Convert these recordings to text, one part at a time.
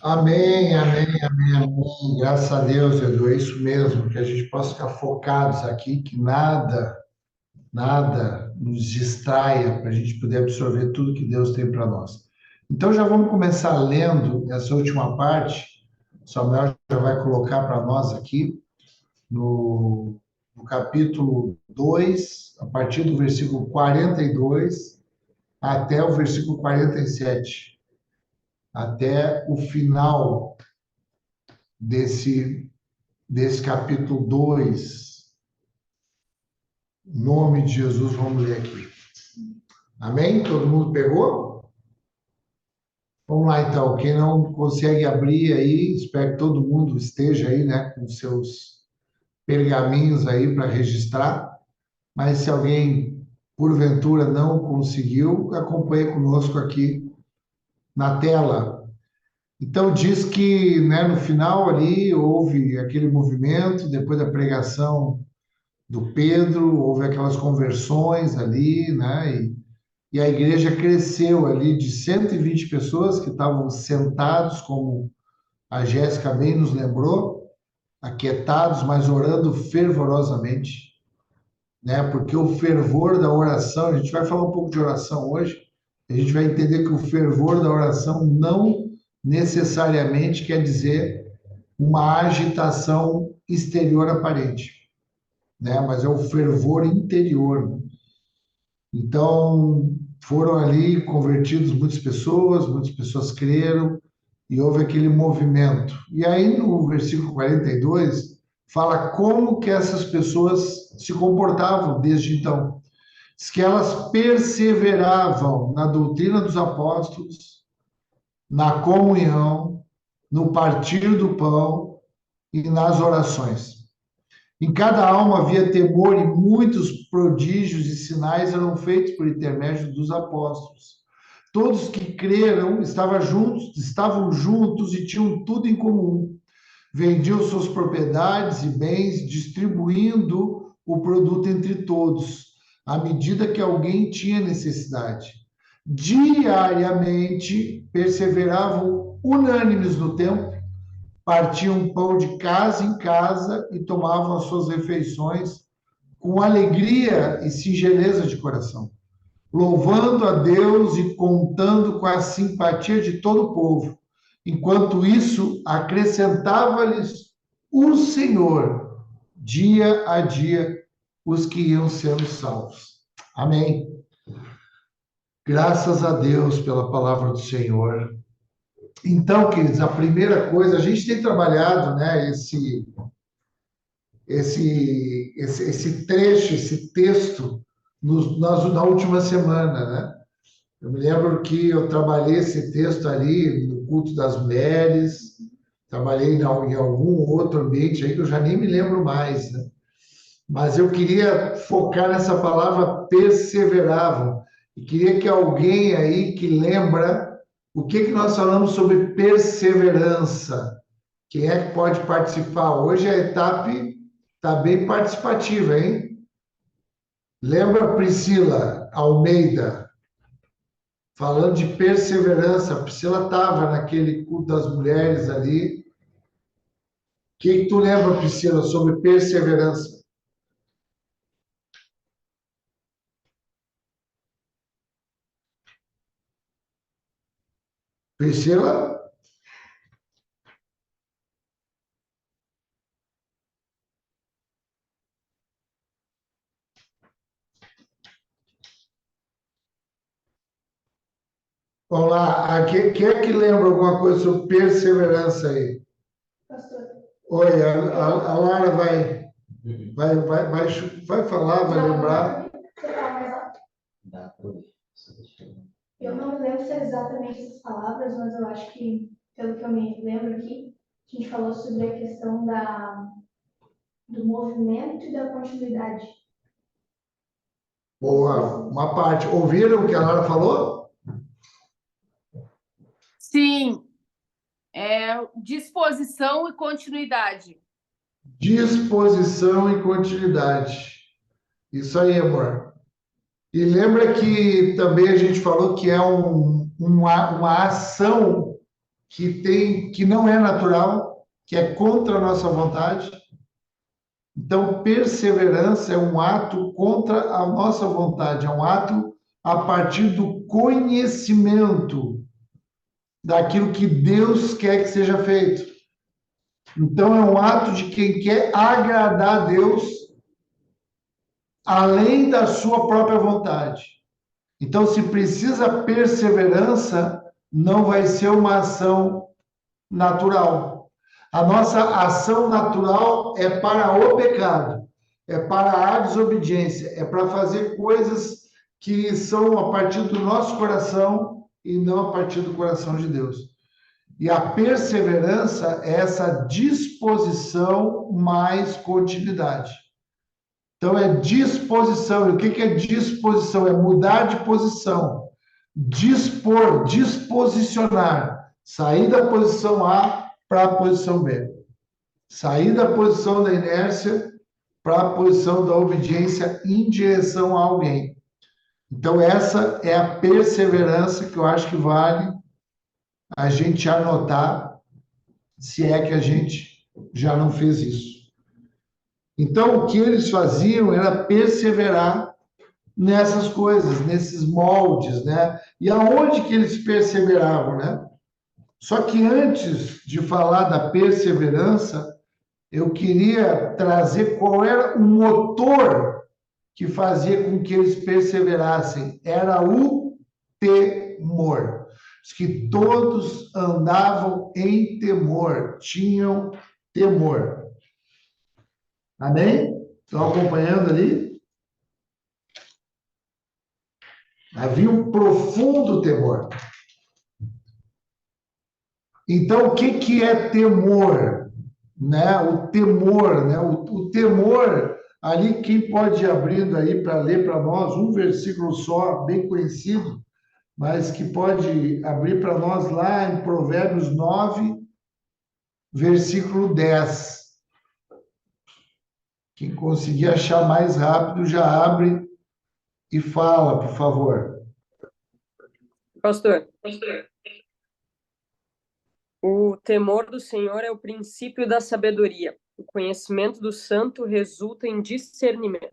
Amém, amém, amém, amém. Graças a Deus, Edu, é isso mesmo, que a gente possa ficar focados aqui, que nada nos distraia para a gente poder absorver tudo que Deus tem para nós. Então, já vamos começar lendo essa última parte. Samuel já vai colocar para nós aqui no capítulo 2, a partir do versículo 42 até o versículo 47, até o final desse capítulo 2. Em nome de Jesus, vamos ler aqui. Amém? Todo mundo pegou? Vamos lá, então. Quem não consegue abrir aí, espero que todo mundo esteja aí, né, com seus pergaminhos aí para registrar. Mas se alguém, porventura, não conseguiu, acompanhe conosco aqui na tela. Então, diz que, né, no final ali houve aquele movimento, depois da pregação do Pedro, houve aquelas conversões ali, né? E a igreja cresceu ali de 120 pessoas que estavam sentados, como a Jéssica bem nos lembrou, aquietados, mas orando fervorosamente, né? Porque o fervor da oração, a gente vai falar um pouco de oração hoje, a gente vai entender que o fervor da oração não necessariamente quer dizer uma agitação exterior aparente, né? Mas é o fervor interior. Então, foram ali convertidos muitas pessoas creram e houve aquele movimento. E aí, no versículo 42 fala como que essas pessoas se comportavam desde então. Diz que elas perseveravam na doutrina dos apóstolos, na comunhão, no partir do pão e nas orações. Em cada alma havia temor e muitos prodígios e sinais eram feitos por intermédio dos apóstolos. Todos que creram estavam juntos e tinham tudo em comum. Vendiam suas propriedades e bens, distribuindo o produto entre todos, à medida que alguém tinha necessidade. Diariamente perseveravam unânimes no templo, partiam pão de casa em casa e tomavam as suas refeições com alegria e singeleza de coração, louvando a Deus e contando com a simpatia de todo o povo. Enquanto isso, acrescentava-lhes o Senhor, dia a dia, os que iam sendo salvos. Amém. Graças a Deus pela palavra do Senhor. Então, queridos, a primeira coisa, a gente tem trabalhado, né, esse trecho, esse texto na última semana, né? Eu me lembro que eu trabalhei esse texto ali no culto das mulheres, trabalhei em algum outro ambiente aí que eu já nem me lembro mais, né? Mas eu queria focar nessa palavra perseveravam e queria que alguém aí que lembra o que que nós falamos sobre perseverança. Quem é que pode participar? Hoje a etapa está bem participativa, hein? Lembra, Priscila Almeida, falando de perseverança. A Priscila estava naquele culto das mulheres ali. O que tu lembra, Priscila, sobre perseverança? Priscila? Vamos lá. Quem é que lembra alguma coisa sobre perseverança aí? Oi, a Lara vai falar, vai lembrar. Eu não me lembro se é exatamente essas palavras, mas eu acho que, pelo que eu me lembro aqui, a gente falou sobre a questão do movimento e da continuidade. Boa, uma parte. Ouviram o que a Lara falou? Sim, disposição e continuidade. Disposição e continuidade. Isso aí, amor. E lembra que também a gente falou que é uma ação que não é natural, que é contra a nossa vontade. Então, perseverança é um ato contra a nossa vontade, é um ato a partir do conhecimento daquilo que Deus quer que seja feito. Então, é um ato de quem quer agradar a Deus além da sua própria vontade. Então, se precisa perseverança, não vai ser uma ação natural. A nossa ação natural é para o pecado, é para a desobediência, é para fazer coisas que são a partir do nosso coração e não a partir do coração de Deus. E a perseverança é essa disposição mais continuidade. Então, é disposição. E o que é disposição? É mudar de posição. Dispor, disposicionar. Sair da posição A para a posição B. Sair da posição da inércia para a posição da obediência em direção a alguém. Então, essa é a perseverança que eu acho que vale a gente anotar, se é que a gente já não fez isso. Então, o que eles faziam era perseverar nessas coisas, nesses moldes, né? E aonde que eles perseveravam, né? Só que antes de falar da perseverança, eu queria trazer qual era o motor que fazia com que eles perseverassem. Era o temor. Diz que todos andavam em temor, tinham temor. Amém? Estão acompanhando ali? Havia um profundo temor. Então, o que é temor? Né? O temor, né? O temor, ali, quem pode ir abrindo aí para ler para nós um versículo só, bem conhecido, mas que pode abrir para nós lá em Provérbios 9, versículo 10. Quem conseguir achar mais rápido, já abre e fala, por favor. Pastor, o temor do Senhor é o princípio da sabedoria. O conhecimento do santo resulta em discernimento.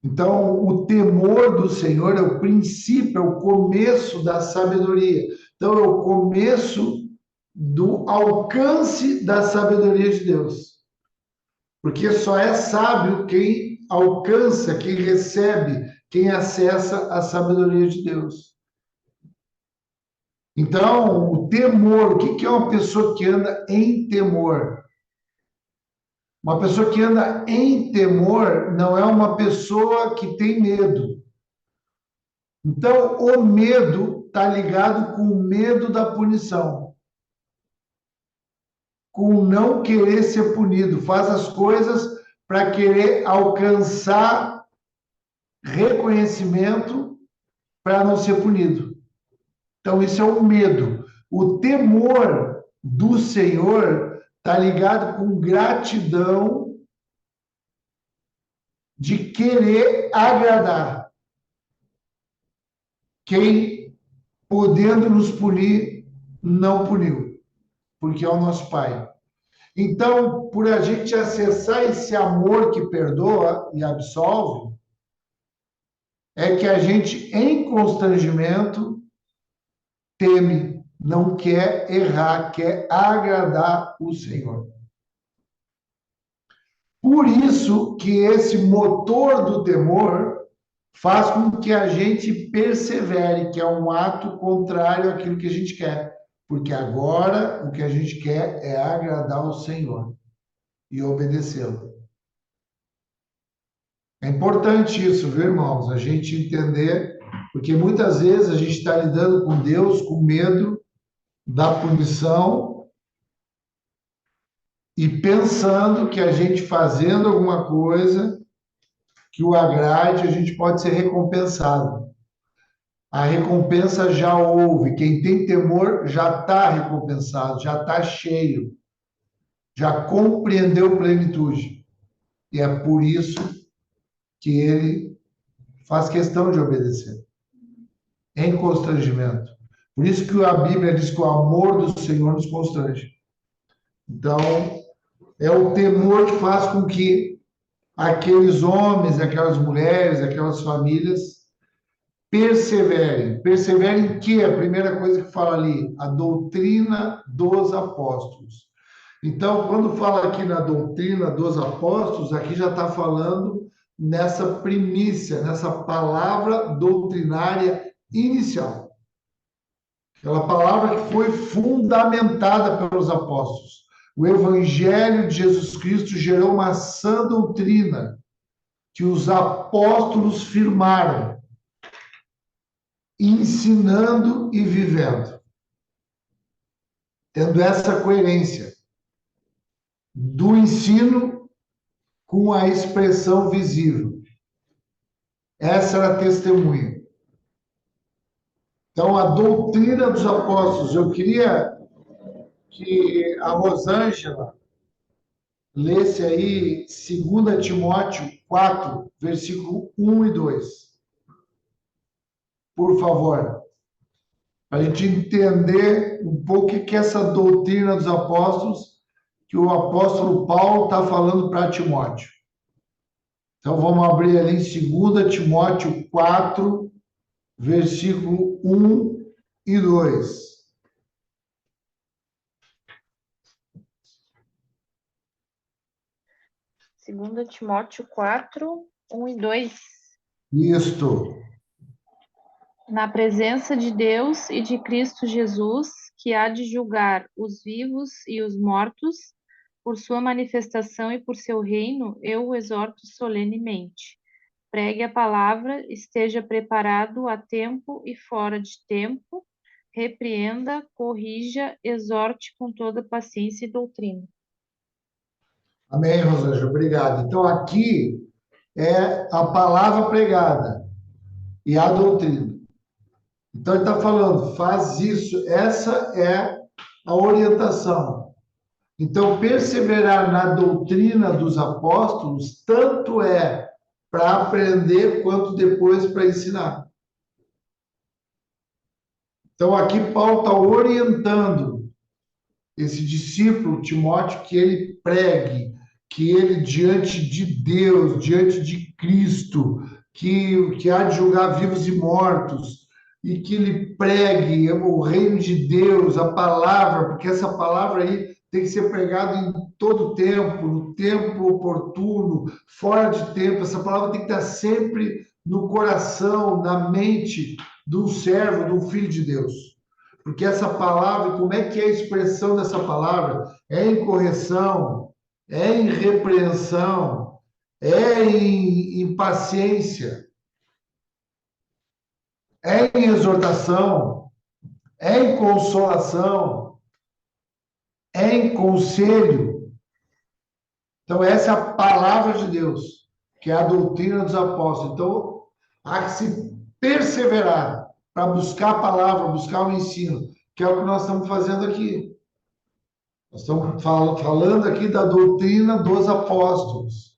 Então, o temor do Senhor é o princípio, é o começo da sabedoria. Então, é o começo do alcance da sabedoria de Deus. Porque só é sábio quem alcança, quem recebe, quem acessa a sabedoria de Deus. Então, o temor, o que é uma pessoa que anda em temor? Uma pessoa que anda em temor não é uma pessoa que tem medo. Então, o medo está ligado com o medo da punição, com não querer ser punido. Faz as coisas para querer alcançar reconhecimento para não ser punido. Então, isso é o medo. O temor do Senhor está ligado com gratidão de querer agradar. Quem, podendo nos punir, não puniu, porque é o nosso Pai. Então, por a gente acessar esse amor que perdoa e absolve, é que a gente, em constrangimento, teme, não quer errar, quer agradar o Senhor. Por isso que esse motor do temor faz com que a gente persevere, que é um ato contrário àquilo que a gente quer. Porque agora o que a gente quer é agradar o Senhor e obedecê-lo. É importante isso, viu, irmãos? A gente entender, porque muitas vezes a gente está lidando com Deus com medo da punição e pensando que a gente fazendo alguma coisa que o agrade, a gente pode ser recompensado. A recompensa já houve. Quem tem temor já está recompensado, já está cheio, já compreendeu plenitude. E é por isso que ele faz questão de obedecer, em constrangimento. Por isso que a Bíblia diz que o amor do Senhor nos constrange. Então, é o temor que faz com que aqueles homens, aquelas mulheres, aquelas famílias perseverem. Perseverem em quê? A primeira coisa que fala ali, a doutrina dos apóstolos. Então, quando fala aqui na doutrina dos apóstolos, aqui já está falando nessa primícia, nessa palavra doutrinária inicial. Aquela palavra que foi fundamentada pelos apóstolos. O Evangelho de Jesus Cristo gerou uma sã doutrina que os apóstolos firmaram, ensinando e vivendo, tendo essa coerência do ensino com a expressão visível. Essa era a testemunha. Então, a doutrina dos apóstolos, eu queria que a Rosângela lesse aí 2 Timóteo 4, versículo 1 e 2. Por favor. Para a gente entender um pouco o que é essa doutrina dos apóstolos que o apóstolo Paulo está falando para Timóteo. Então, vamos abrir ali em 2 Timóteo 4, versículo 1 e 2. Segunda Timóteo 4, 1 e 2. Isto. Na presença de Deus e de Cristo Jesus, que há de julgar os vivos e os mortos, por sua manifestação e por seu reino, eu o exorto solenemente. Pregue a palavra, esteja preparado a tempo e fora de tempo, repreenda, corrija, exorte com toda paciência e doutrina. Amém, Rosângela? Obrigado. Então, aqui é a palavra pregada e a doutrina. Então, ele está falando, faz isso. Essa é a orientação. Então, perseverar na doutrina dos apóstolos, tanto é para aprender, quanto depois para ensinar. Então, aqui Paulo está orientando esse discípulo, Timóteo, que ele pregue, que ele, diante de Deus, diante de Cristo, que há de julgar vivos e mortos, e que ele pregue o reino de Deus, a palavra, porque essa palavra aí tem que ser pregada em todo tempo, no tempo oportuno, fora de tempo. Essa palavra tem que estar sempre no coração, na mente de um servo, de um filho de Deus. Porque essa palavra, como é que é a expressão dessa palavra? É em correção, é em repreensão, é em paciência, é em exortação, é em consolação, é em conselho. Então, essa é a palavra de Deus, que é a doutrina dos apóstolos. Então, há que se perseverar para buscar a palavra, buscar o ensino, que é o que nós estamos fazendo aqui. Nós estamos falando aqui da doutrina dos apóstolos.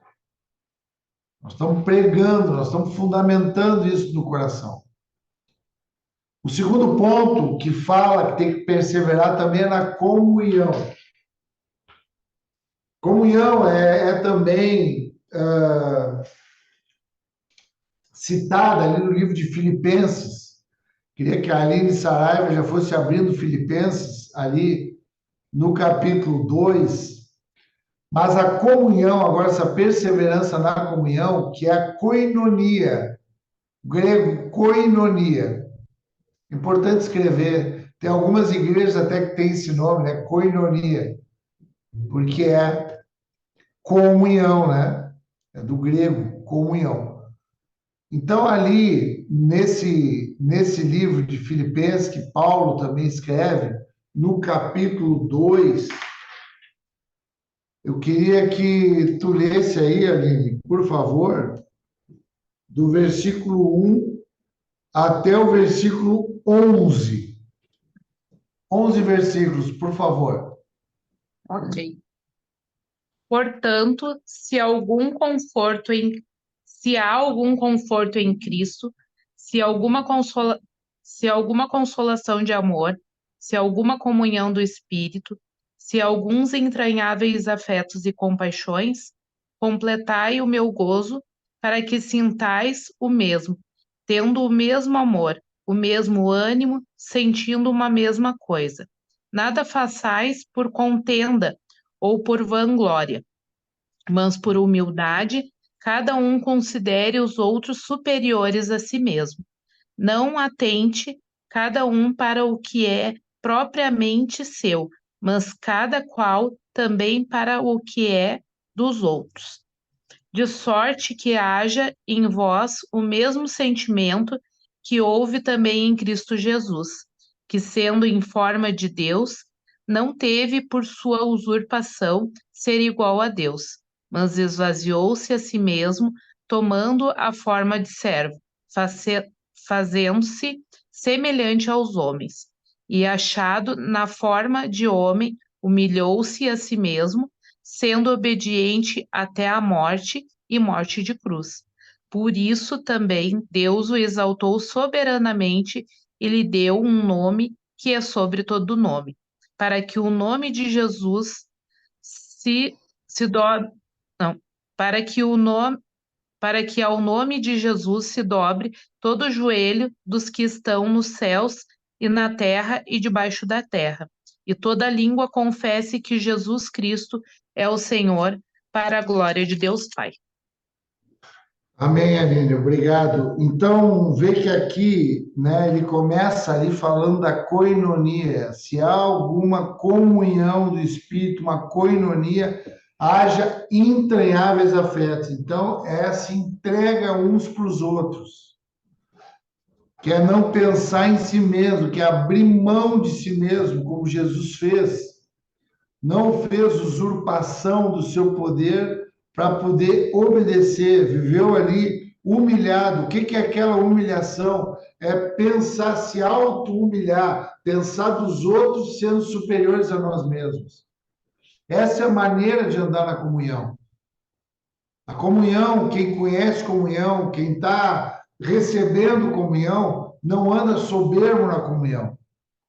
Nós estamos pregando, nós estamos fundamentando isso no coração. O segundo ponto que fala que tem que perseverar também é na comunhão. Comunhão é também citada ali no livro de Filipenses. Queria que a Aline Saraiva já fosse abrindo Filipenses ali no capítulo 2. Mas a comunhão, agora essa perseverança na comunhão, que é a koinonia, grego koinonia. Importante escrever. Tem algumas igrejas até que tem esse nome, né? Koinonia. Porque é comunhão, né? É do grego, comunhão. Então, ali, nesse livro de Filipenses, que Paulo também escreve, no capítulo 2, eu queria que tu lesse aí, Aline, por favor, do versículo 1 até o versículo 11. 11 versículos, por favor. Ok. Portanto, se há algum conforto em Cristo, se alguma se alguma consolação de amor, se alguma comunhão do Espírito, se alguns entranháveis afetos e compaixões, completai o meu gozo, para que sintais o mesmo, tendo o mesmo amor, o mesmo ânimo, sentindo uma mesma coisa. Nada façais por contenda ou por vanglória, mas por humildade, cada um considere os outros superiores a si mesmo. Não atente cada um para o que é propriamente seu, mas cada qual também para o que é dos outros. De sorte que haja em vós o mesmo sentimento que houve também em Cristo Jesus, que, sendo em forma de Deus, não teve por sua usurpação ser igual a Deus, mas esvaziou-se a si mesmo, tomando a forma de servo, fazendo-se semelhante aos homens. E achado na forma de homem, humilhou-se a si mesmo, sendo obediente até a morte e morte de cruz. Por isso também Deus o exaltou soberanamente e lhe deu um nome que é sobre todo nome, para que o nome de Jesus se dobre, não, para que o nome para que ao nome de Jesus se dobre todo o joelho dos que estão nos céus e na terra e debaixo da terra, e toda língua confesse que Jesus Cristo é o Senhor, para a glória de Deus Pai. Amém, Aline, obrigado. Então, vê que aqui, né, ele começa ali falando da koinonia. Se há alguma comunhão do Espírito, uma koinonia, haja entranháveis afetos. Então, se entrega uns para os outros. Que é não pensar em si mesmo, que é abrir mão de si mesmo, como Jesus fez. Não fez usurpação do seu poder para poder obedecer, viveu ali humilhado. O que é aquela humilhação? É pensar, se auto-humilhar, pensar dos outros sendo superiores a nós mesmos. Essa é a maneira de andar na comunhão. A comunhão, quem conhece comunhão, quem está recebendo comunhão, não anda soberbo na comunhão,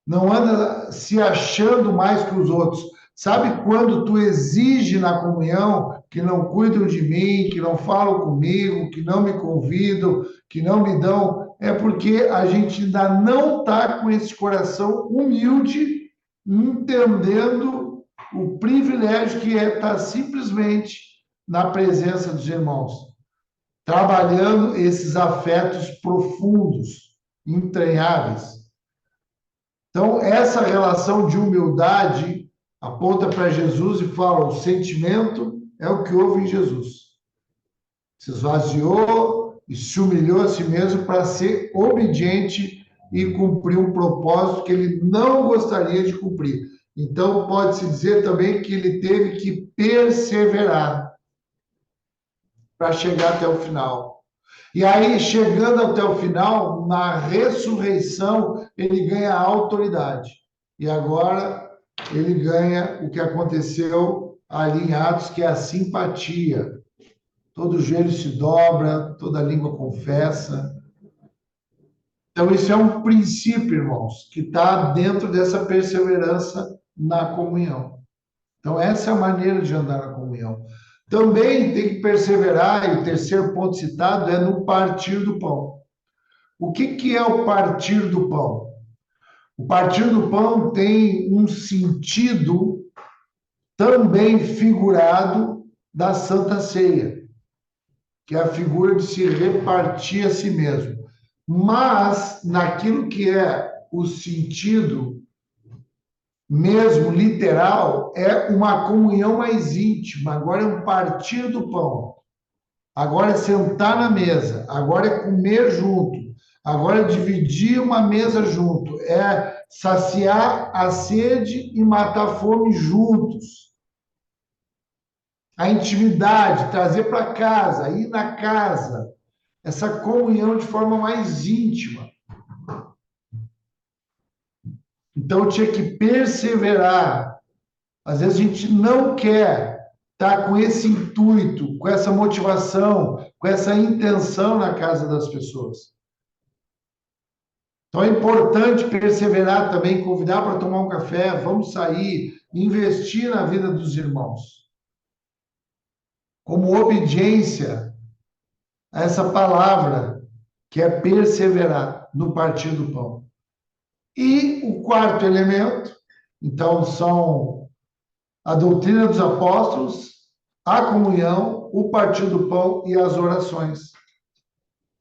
não anda se achando mais que os outros. Sabe quando tu exige na comunhão que não cuidam de mim, que não falam comigo, que não me convidam, que não me dão? É porque a gente ainda não está com esse coração humilde, entendendo o privilégio que é estar simplesmente na presença dos irmãos, trabalhando esses afetos profundos, entranháveis. Então, essa relação de humildade aponta para Jesus e fala: o sentimento é o que houve em Jesus. Se esvaziou e se humilhou a si mesmo para ser obediente e cumprir um propósito que ele não gostaria de cumprir. Então, pode-se dizer também que ele teve que perseverar para chegar até o final. E aí, chegando até o final, na ressurreição, ele ganha autoridade. E agora ele ganha o que aconteceu ali em Atos, que é a simpatia. Todo joelho se dobra, toda língua confessa. Então, isso é um princípio, irmãos, que está dentro dessa perseverança na comunhão. Então, essa é a maneira de andar na comunhão. Também tem que perseverar, e o terceiro ponto citado é no partir do pão. O que é o partir do pão? O partir do pão tem um sentido também figurado da Santa Ceia, que é a figura de se repartir a si mesmo. Mas, naquilo que é o sentido mesmo literal, é uma comunhão mais íntima. Agora é um partir do pão. Agora é sentar na mesa. Agora é comer junto. Agora é dividir uma mesa junto. É saciar a sede e matar a fome juntos. A intimidade, trazer para casa, ir na casa. Essa comunhão de forma mais íntima. Então, tinha que perseverar. Às vezes a gente não quer estar com esse intuito, com essa motivação, com essa intenção na casa das pessoas. Então é importante perseverar também, convidar para tomar um café, vamos sair, investir na vida dos irmãos. Como obediência a essa palavra, que é perseverar no partir do pão. E o quarto elemento, então, são a doutrina dos apóstolos, a comunhão, o partir do pão e as orações.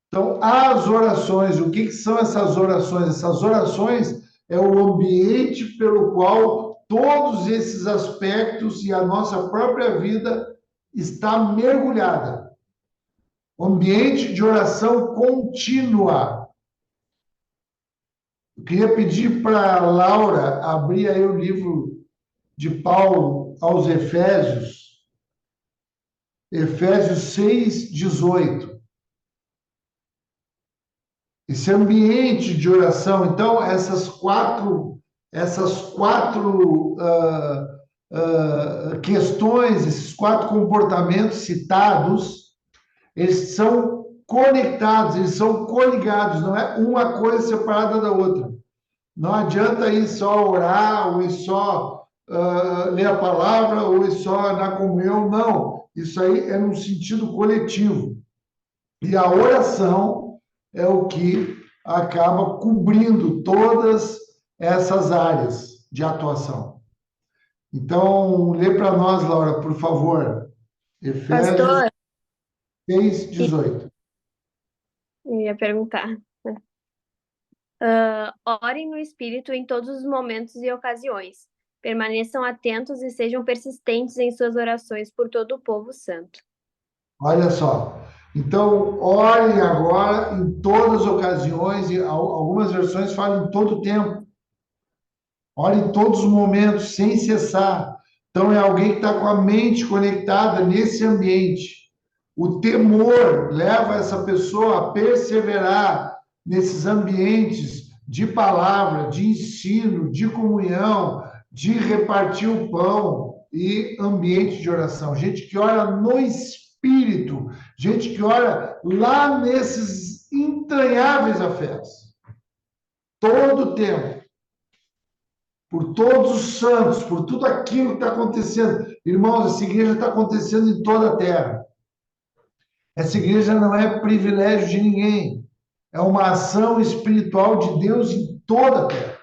Então, as orações, o que são essas orações? Essas orações é o ambiente pelo qual todos esses aspectos e a nossa própria vida está mergulhada. O ambiente de oração contínua. Eu queria pedir para a Laura abrir aí o livro de Paulo aos Efésios, Efésios 6:18. Esse ambiente de oração, então, essas quatro questões, esses quatro comportamentos citados, eles são conectados, eles são coligados, não é uma coisa separada da outra. Não adianta ir só orar, ou ir só ler a palavra, ou ir só na comunhão, não. Isso aí é num sentido coletivo. E a oração é o que acaba cobrindo todas essas áreas de atuação. Então, lê para nós, Laura, por favor. Efésios Pastor, 6:18. eu ia perguntar. Orem no Espírito em todos os momentos e ocasiões. Permaneçam atentos e sejam persistentes em suas orações por todo o povo santo. Olha só. Então, orem agora em todas as ocasiões, e algumas versões falam em todo o tempo. Ore em todos os momentos, sem cessar. Então, é alguém que está com a mente conectada nesse ambiente. O temor leva essa pessoa a perseverar nesses ambientes de palavra, de ensino, de comunhão, de repartir o pão e ambiente de oração. Gente que ora no Espírito, gente que ora lá nesses entranháveis afetos. Todo o tempo. Por todos os santos, por tudo aquilo que está acontecendo. Irmãos, essa igreja está acontecendo em toda a terra. Essa igreja não é privilégio de ninguém. É uma ação espiritual de Deus em toda a terra.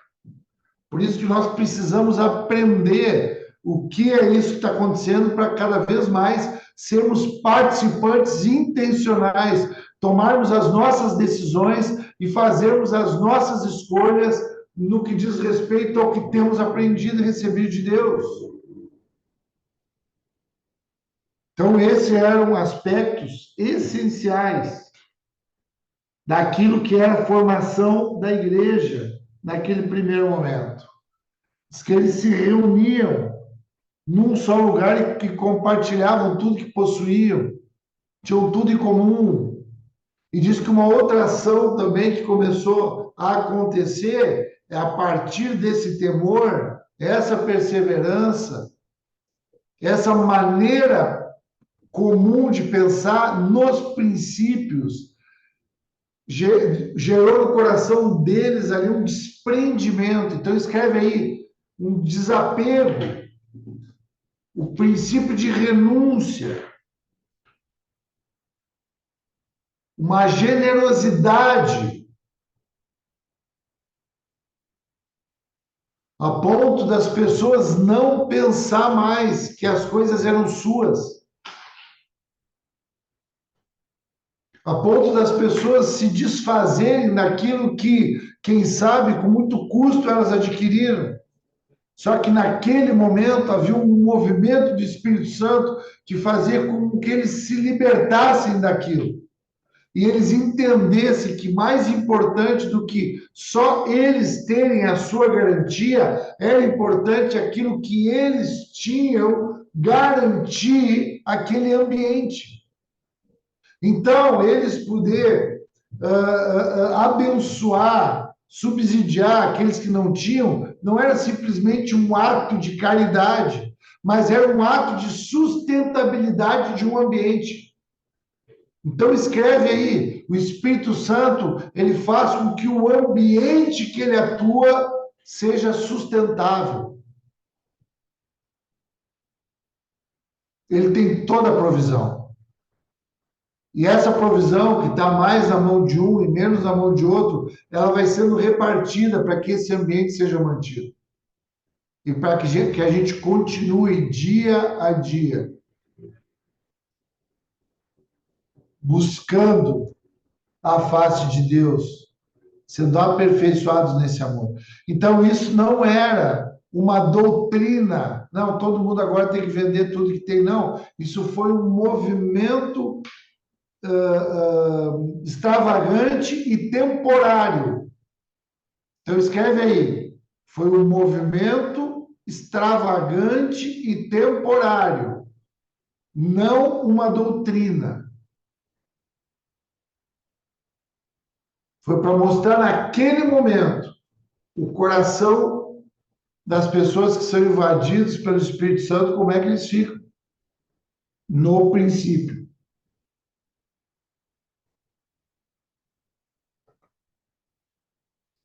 Por isso que nós precisamos aprender o que é isso que está acontecendo para cada vez mais sermos participantes intencionais, tomarmos as nossas decisões e fazermos as nossas escolhas no que diz respeito ao que temos aprendido e recebido de Deus. Então, esses eram aspectos essenciais daquilo que era a formação da igreja naquele primeiro momento. Diz que eles se reuniam num só lugar e que compartilhavam tudo que possuíam, tinham tudo em comum. E diz que uma outra ação também que começou a acontecer é a partir desse temor, essa perseverança, essa maneira comum de pensar nos princípios, gerou no coração deles ali um desprendimento. Então escreve aí um desapego, o princípio de renúncia, uma generosidade, a ponto das pessoas não pensar mais que as coisas eram suas, a ponto das pessoas se desfazerem daquilo que, quem sabe, com muito custo elas adquiriram. Só que naquele momento havia um movimento do Espírito Santo que fazia com que eles se libertassem daquilo. E eles entendessem que mais importante do que só eles terem a sua garantia, era importante aquilo que eles tinham garantir aquele ambiente. Então, eles poder abençoar, subsidiar aqueles que não tinham, não era simplesmente um ato de caridade, mas era um ato de sustentabilidade de um ambiente. Então escreve aí, o Espírito Santo, ele faz com que o ambiente que ele atua seja sustentável. Ele tem toda a provisão. E essa provisão, que está mais na mão de um e menos na mão de outro, ela vai sendo repartida para que esse ambiente seja mantido. E para que a gente continue dia a dia buscando a face de Deus, sendo aperfeiçoados nesse amor. Então, isso não era uma doutrina. Não, todo mundo agora tem que vender tudo que tem. Não, isso foi um movimento extravagante e temporário. Então, escreve aí. Foi um movimento extravagante e temporário, não uma doutrina. Foi para mostrar naquele momento o coração das pessoas que são invadidas pelo Espírito Santo, como é que eles ficam no princípio.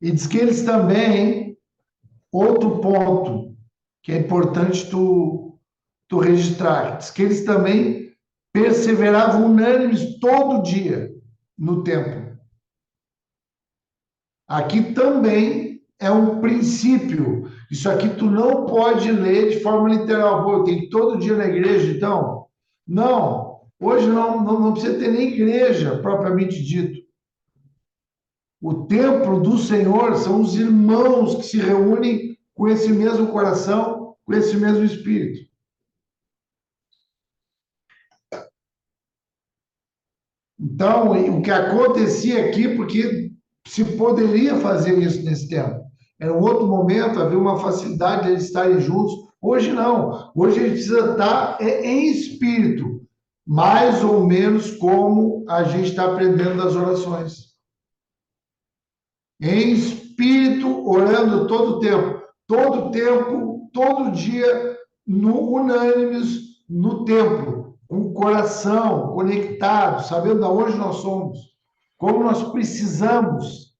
E diz que eles também, outro ponto que é importante tu registrar, diz que eles também perseveravam unânimes todo dia no templo. Aqui também é um princípio. Isso aqui tu não pode ler de forma literal. Pô, eu tenho que ir todo dia na igreja, então? Não. Hoje não precisa ter nem igreja, propriamente dito. O templo do Senhor são os irmãos que se reúnem com esse mesmo coração, com esse mesmo espírito. Então, o que acontecia aqui, porque se poderia fazer isso nesse tempo. Era um outro momento, havia uma facilidade de eles estarem juntos. Hoje não. Hoje a gente precisa estar em espírito, mais ou menos como a gente está aprendendo das orações. Em espírito, orando todo o tempo, todo dia, unânimes no templo, com o coração conectado, sabendo de onde nós somos, como nós precisamos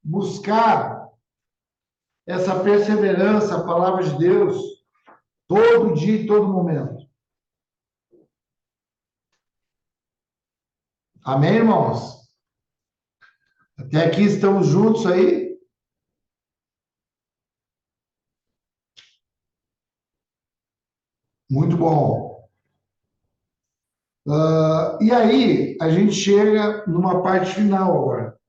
buscar essa perseverança, a palavra de Deus, todo dia e todo momento. Amém, irmãos? Até aqui estamos juntos aí? Muito bom. E aí, a gente chega numa parte final agora.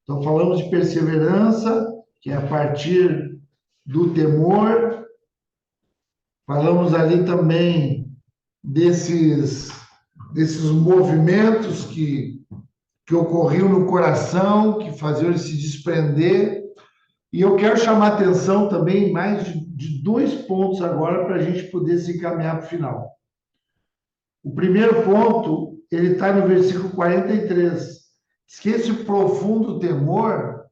Então, falamos de perseverança, que é a partir do temor. Falamos ali também desses movimentos que ocorriam no coração, que faziam ele se desprender. E eu quero chamar a atenção também mais de dois pontos agora para a gente poder se encaminhar para o final. O primeiro ponto, ele está no versículo 43. Diz que esse profundo temor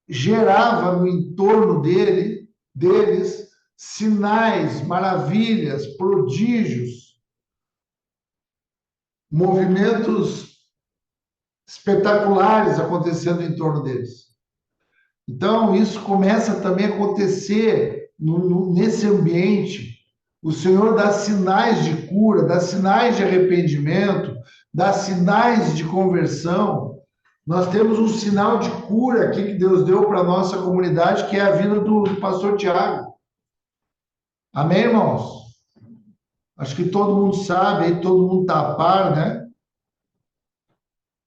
gerava no entorno deles sinais, maravilhas, prodígios, movimentos espetaculares acontecendo em torno deles. Então, isso começa também a acontecer nesse ambiente. O Senhor dá sinais de cura, dá sinais de arrependimento, dá sinais de conversão. Nós temos um sinal de cura aqui que Deus deu para a nossa comunidade, que é a vida do pastor Tiago. Amém, irmãos? Acho que todo mundo sabe, aí todo mundo está a par, né?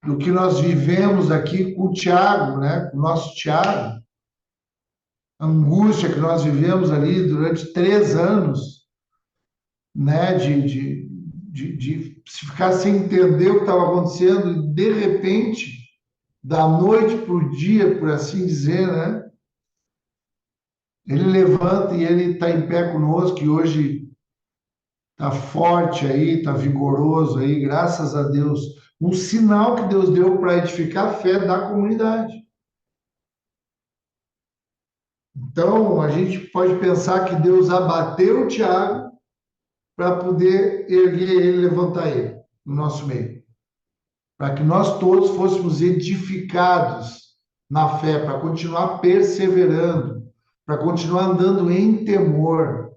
Do que nós vivemos aqui com o Tiago, né? Com o nosso Tiago. A angústia que nós vivemos ali durante 3 anos, né? De ficar sem entender o que estava acontecendo e, de repente, da noite para o dia, por assim dizer, né? Ele levanta e ele está em pé conosco, e hoje está forte aí, está vigoroso aí, graças a Deus. Um sinal que Deus deu para edificar a fé da comunidade. Então, a gente pode pensar que Deus abateu o Tiago para poder erguer ele, levantar ele. no nosso meio, para que nós todos fôssemos edificados na fé, para continuar perseverando, para continuar andando em temor.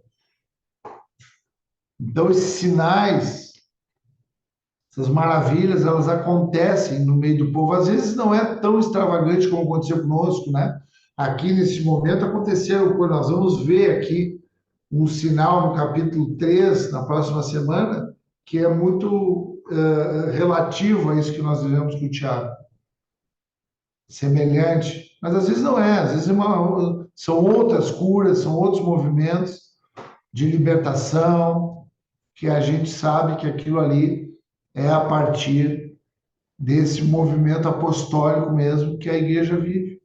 Então, esses sinais, essas maravilhas, elas acontecem no meio do povo. Às vezes não é tão extravagante como aconteceu conosco, né? Aqui, nesse momento, aconteceram coisas. Nós vamos ver aqui um sinal no capítulo 3, na próxima semana, que é muito relativo a isso que nós vivemos com o Tiago. Semelhante. Mas às vezes não é. Às vezes são outras curas, são outros movimentos de libertação, que a gente sabe que aquilo ali é a partir desse movimento apostólico mesmo que a igreja vive.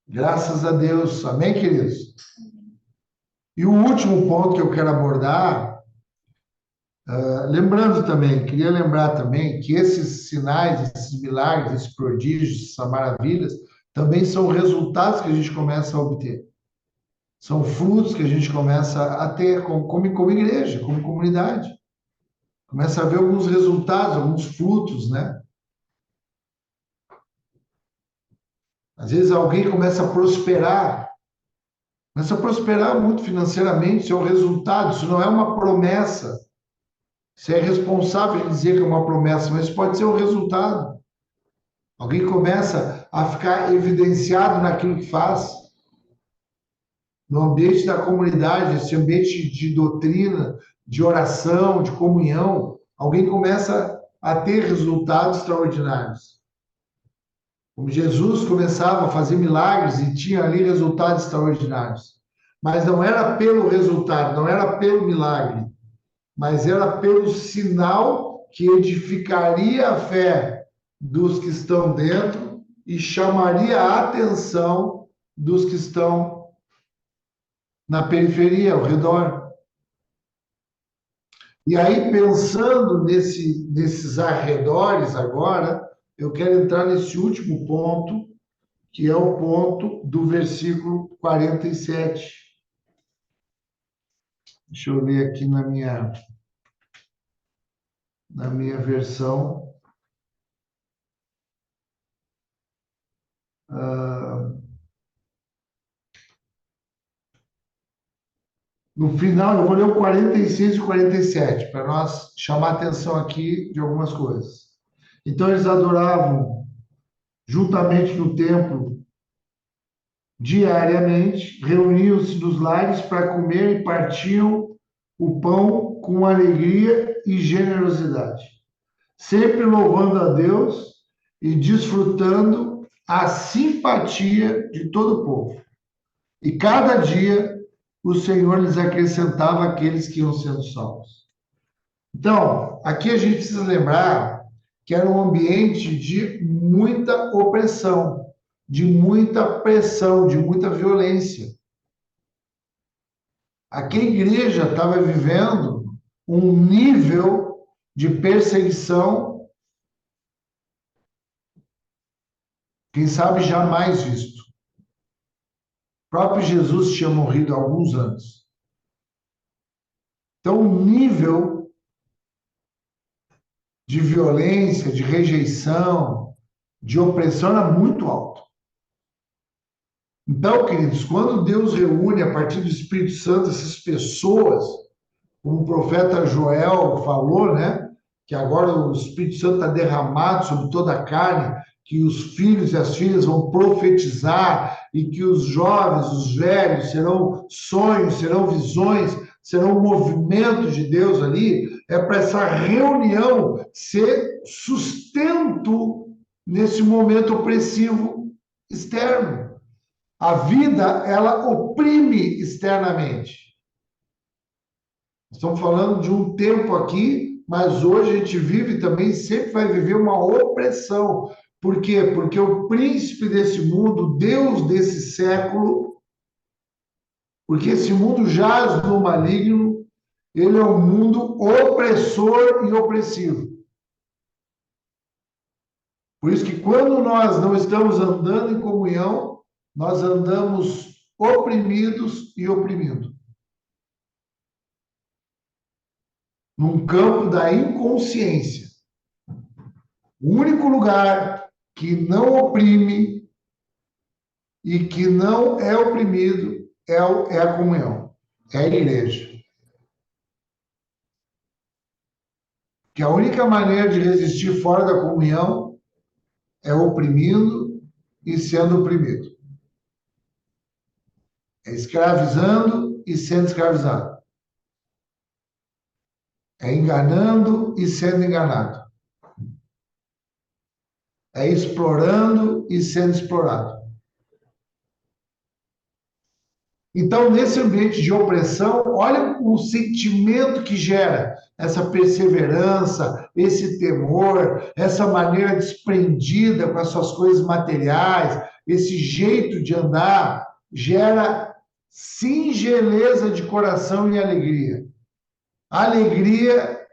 Graças a Deus. Amém, queridos? E o último ponto que eu quero abordar, lembrando também, queria lembrar também que esses sinais, esses milagres, esses prodígios, essas maravilhas, também são resultados que a gente começa a obter. São frutos que a gente começa a ter como igreja, como comunidade. Começa a ver alguns resultados, alguns frutos, né? Às vezes alguém começa a prosperar muito financeiramente, isso é o resultado, isso não é uma promessa. Você é responsável em dizer que é uma promessa, mas isso pode ser o resultado. Alguém começa a ficar evidenciado naquilo que faz. No ambiente da comunidade, esse ambiente de doutrina, de oração, de comunhão, alguém começa a ter resultados extraordinários. Como Jesus começava a fazer milagres e tinha ali resultados extraordinários. Mas não era pelo resultado, não era pelo milagre, mas era pelo sinal que edificaria a fé dos que estão dentro e chamaria a atenção dos que estão na periferia, ao redor. E aí, pensando nesses arredores agora, eu quero entrar nesse último ponto, que é o ponto do versículo 47. Deixa eu ler aqui na minha versão. No final, eu vou ler o 46 e o 47, para nós chamar a atenção aqui de algumas coisas. Então, eles adoravam juntamente no templo diariamente, reuniam-se nos lares para comer e partiam o pão com alegria e generosidade, sempre louvando a Deus e desfrutando a simpatia de todo o povo. E cada dia o Senhor lhes acrescentava aqueles que iam sendo salvos. Então, aqui a gente precisa lembrar que era um ambiente de muita opressão, de muita pressão, de muita violência. Aqui a igreja estava vivendo um nível de perseguição, quem sabe jamais visto. O próprio Jesus tinha morrido há alguns anos. Então, o nível de violência, de rejeição, de opressão era muito alto. Então, queridos, quando Deus reúne a partir do Espírito Santo essas pessoas, como o profeta Joel falou, né? Que agora o Espírito Santo está derramado sobre toda a carne, que os filhos e as filhas vão profetizar e que os jovens, os velhos, serão sonhos, serão visões, serão movimentos de Deus ali, é para essa reunião ser sustento nesse momento opressivo externo. A vida, ela oprime externamente. Estamos falando de um tempo aqui, mas hoje a gente vive também, sempre vai viver uma opressão. Por quê? Porque o príncipe desse mundo, Deus desse século, porque esse mundo jaz no maligno, ele é um mundo opressor e opressivo. Por isso que quando nós não estamos andando em comunhão, nós andamos oprimidos e oprimindo. num campo da inconsciência. O único lugar que não oprime e que não é oprimido é a comunhão, é a igreja. Que a única maneira de resistir fora da comunhão é oprimindo e sendo oprimido. É escravizando e sendo escravizado. É enganando e sendo enganado. É explorando e sendo explorado. Então, nesse ambiente de opressão, olha o sentimento que gera essa perseverança, esse temor, essa maneira desprendida com as suas coisas materiais, esse jeito de andar, gera singeleza de coração e alegria. Alegria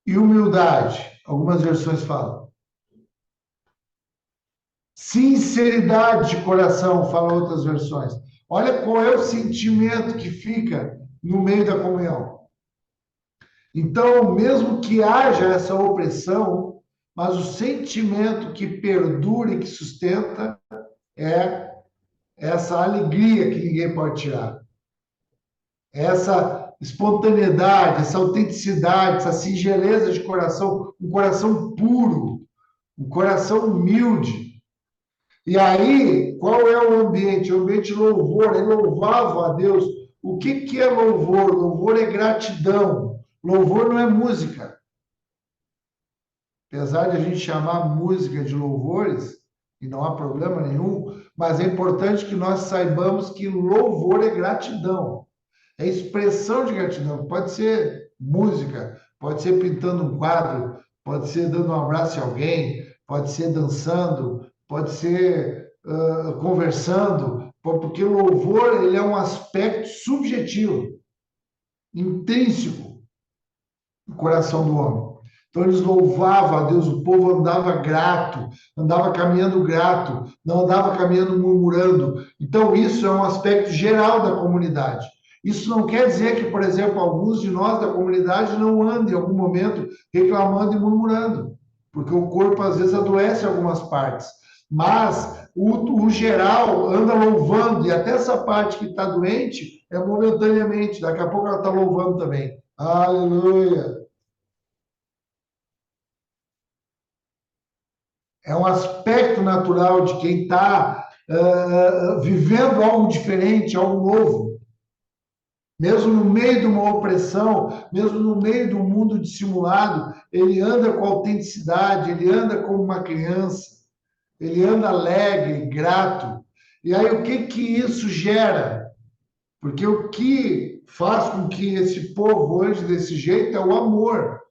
e humildade, algumas versões falam. Sinceridade de coração, falam outras versões. Olha qual é o sentimento que fica no meio da comunhão. Então, mesmo que haja essa opressão, mas o sentimento que perdura e que sustenta é essa alegria que ninguém pode tirar. Essa espontaneidade, essa autenticidade, essa singeleza de coração, um coração puro, um coração humilde. E aí, qual é o ambiente? O ambiente de louvor, ele louvava a Deus. O que é louvor? Louvor é gratidão. Louvor não é música. Apesar de a gente chamar música de louvores, e não há problema nenhum, mas é importante que nós saibamos que louvor é gratidão. É expressão de gratidão. Pode ser música, pode ser pintando um quadro, pode ser dando um abraço a alguém, pode ser dançando, pode ser conversando, porque o louvor ele é um aspecto subjetivo, intrínseco no coração do homem. Então eles louvavam a Deus, o povo andava grato, andava caminhando grato, não andava caminhando murmurando. Então isso é um aspecto geral da comunidade. Isso não quer dizer que, por exemplo, alguns de nós da comunidade não andem em algum momento reclamando e murmurando, porque o corpo às vezes adoece em algumas partes. Mas o geral anda louvando, e até essa parte que está doente é momentaneamente, daqui a pouco ela está louvando também. Aleluia! É um aspecto natural de quem está vivendo algo diferente, algo novo. Mesmo no meio de uma opressão, mesmo no meio de um mundo dissimulado, ele anda com autenticidade, ele anda como uma criança, ele anda alegre, grato. E aí o que isso gera? Porque o que faz com que esse povo ande desse jeito é o amor.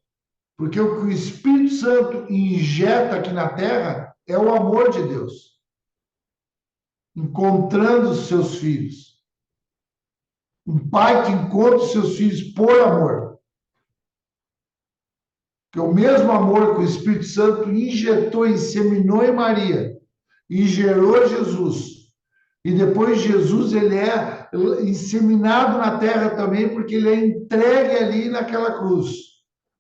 Porque o que o Espírito Santo injeta aqui na terra é o amor de Deus. Encontrando os seus filhos. Um pai que encontra os seus filhos por amor. Que o mesmo amor que o Espírito Santo injetou, inseminou em Maria e gerou Jesus. E depois Jesus, ele é inseminado na terra também, porque ele é entregue ali naquela cruz.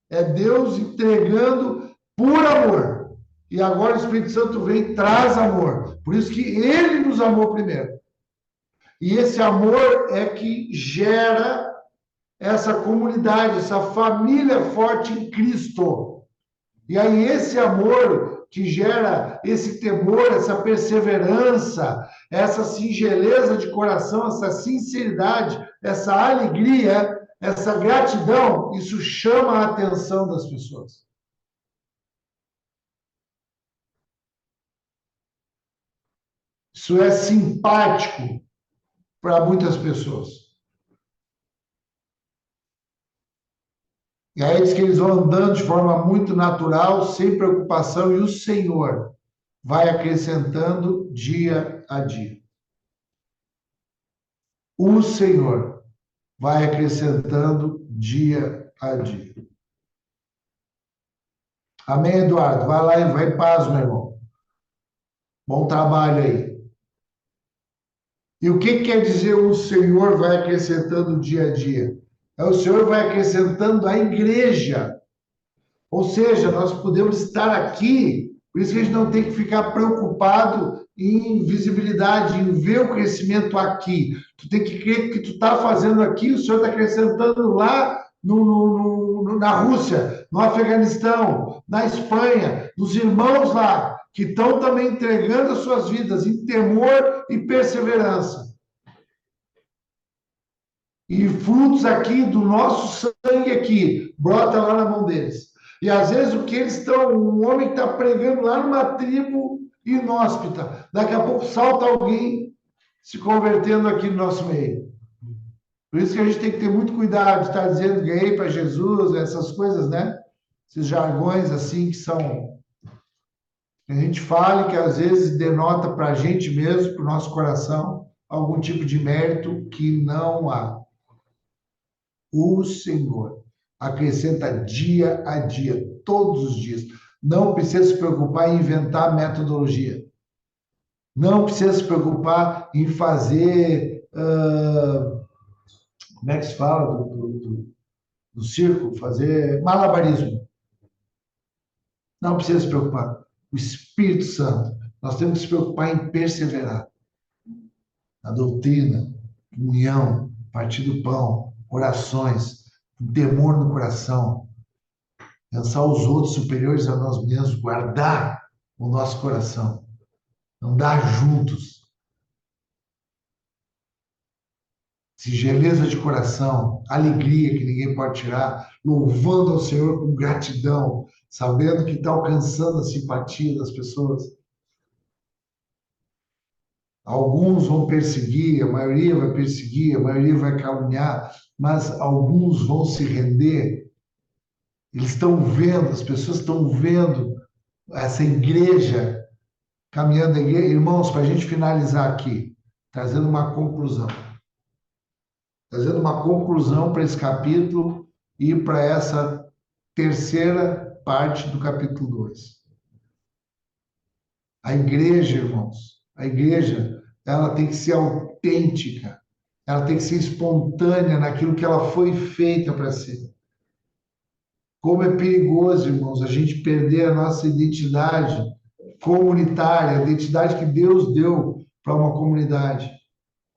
É Deus entregando por amor. E agora o Espírito Santo vem e traz amor. Por isso que ele nos amou primeiro. E esse amor é que gera essa comunidade, essa família forte em Cristo. E aí esse amor que gera esse temor, essa perseverança, essa singeleza de coração, essa sinceridade, essa alegria, essa gratidão, isso chama a atenção das pessoas. Isso é simpático para muitas pessoas. E aí diz que eles vão andando de forma muito natural, sem preocupação, e o Senhor vai acrescentando dia a dia. O Senhor vai acrescentando dia a dia. Amém, Eduardo? Vai lá e vai em paz, meu irmão. Bom trabalho aí. E o que quer dizer o Senhor vai acrescentando dia a dia? Aí o Senhor vai acrescentando a igreja. Ou seja, nós podemos estar aqui, por isso que a gente não tem que ficar preocupado em visibilidade, em ver o crescimento aqui. Tu tem que crer que tu está fazendo aqui, o Senhor está acrescentando lá na Rússia, no Afeganistão, na Espanha, nos irmãos lá, que estão também entregando as suas vidas em temor e perseverança. E frutos aqui do nosso sangue aqui, brota lá na mão deles. E às vezes o que eles estão, um homem que está pregando lá numa tribo inóspita, daqui a pouco salta alguém se convertendo aqui no nosso meio. Por isso que a gente tem que ter muito cuidado de estar dizendo gay para Jesus, essas coisas, né? Esses jargões assim que são... A gente fala que às vezes denota para a gente mesmo, para o nosso coração, algum tipo de mérito que não há. O Senhor acrescenta dia a dia, todos os dias. Não precisa se preocupar em inventar metodologia. Não precisa se preocupar em fazer... como é que se fala do circo? Fazer malabarismo. Não precisa se preocupar. O Espírito Santo. Nós temos que se preocupar em perseverar. Na doutrina, comunhão, partir do pão, orações, temor no coração, pensar os outros superiores a nós mesmos, guardar o nosso coração, andar juntos, singeleza de coração, alegria que ninguém pode tirar, louvando ao Senhor com gratidão, sabendo que está alcançando a simpatia das pessoas. Alguns vão perseguir, a maioria vai perseguir, a maioria vai caluniar, mas alguns vão se render. Eles estão vendo, as pessoas estão vendo essa igreja caminhando. Irmãos, para a gente finalizar aqui, trazendo uma conclusão. Trazendo uma conclusão para esse capítulo e para essa terceira parte do capítulo 2. A igreja, irmãos, a igreja, ela tem que ser autêntica, ela tem que ser espontânea naquilo que ela foi feita para ser. Como é perigoso, irmãos, a gente perder a nossa identidade comunitária, a identidade que Deus deu para uma comunidade.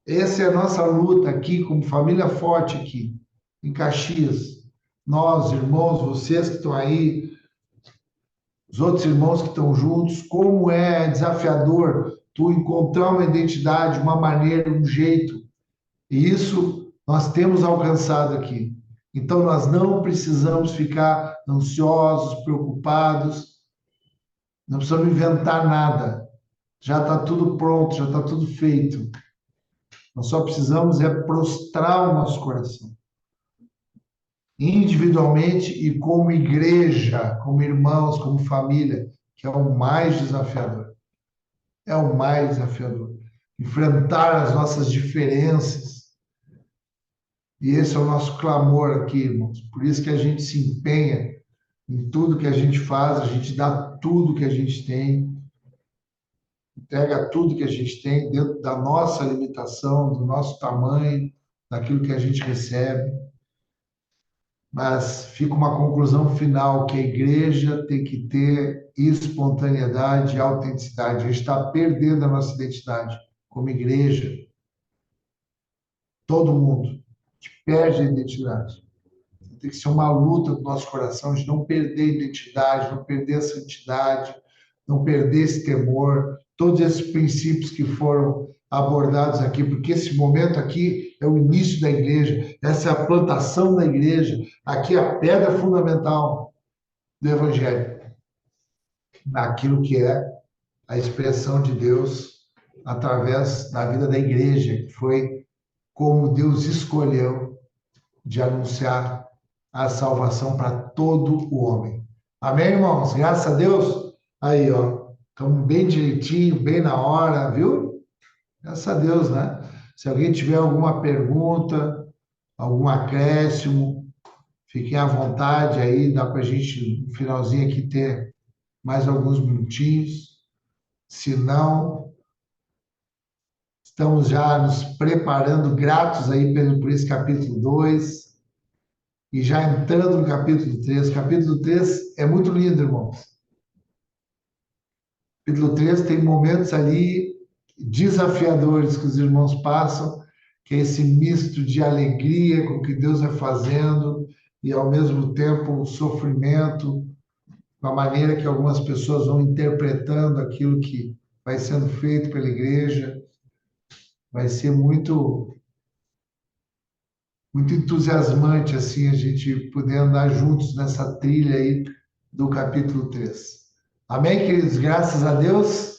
Essa é a nossa luta aqui, como família forte aqui, em Caxias. Nós, irmãos, vocês que estão aí, os outros irmãos que estão juntos, como é desafiador tu encontrar uma identidade, uma maneira, um jeito. E isso nós temos alcançado aqui. Então, nós não precisamos ficar ansiosos, preocupados, não precisamos inventar nada. Já está tudo pronto, já está tudo feito. Nós só precisamos prostrar o nosso coração. Individualmente e como igreja, como irmãos, como família, que é o mais desafiador. É o mais desafiador. Enfrentar as nossas diferenças. E esse é o nosso clamor aqui, irmãos. Por isso que a gente se empenha em tudo que a gente faz, a gente dá tudo que a gente tem, entrega tudo que a gente tem dentro da nossa limitação, do nosso tamanho, daquilo que a gente recebe. Mas fica uma conclusão final, que a igreja tem que ter espontaneidade e autenticidade. A gente está perdendo a nossa identidade como igreja. Todo mundo perde a identidade. Tem que ser uma luta do nosso coração de não perder a identidade, não perder a santidade, não perder esse temor, todos esses princípios que foram abordados aqui, porque esse momento aqui é o início da igreja, essa é a plantação da igreja, aqui é a pedra fundamental do Evangelho, naquilo que é a expressão de Deus através da vida da igreja, que foi como Deus escolheu de anunciar a salvação para todo o homem. Amém, irmãos? Graças a Deus. Aí, ó, estamos bem direitinho, bem na hora, viu? Graças a Deus, né? Se alguém tiver alguma pergunta, algum acréscimo, fiquem à vontade aí, dá para a gente, no finalzinho aqui, ter mais alguns minutinhos. Se não, estamos já nos preparando, gratos aí por esse capítulo 2. e já entrando no capítulo 3. Capítulo 3 é muito lindo, irmãos. Capítulo 3 tem momentos ali desafiadores que os irmãos passam, que é esse misto de alegria com o que Deus vai fazendo e, ao mesmo tempo, o sofrimento, com a maneira que algumas pessoas vão interpretando aquilo que vai sendo feito pela igreja. Vai ser muito, muito entusiasmante assim a gente poder andar juntos nessa trilha aí do capítulo 3. Amém, queridos? Graças a Deus.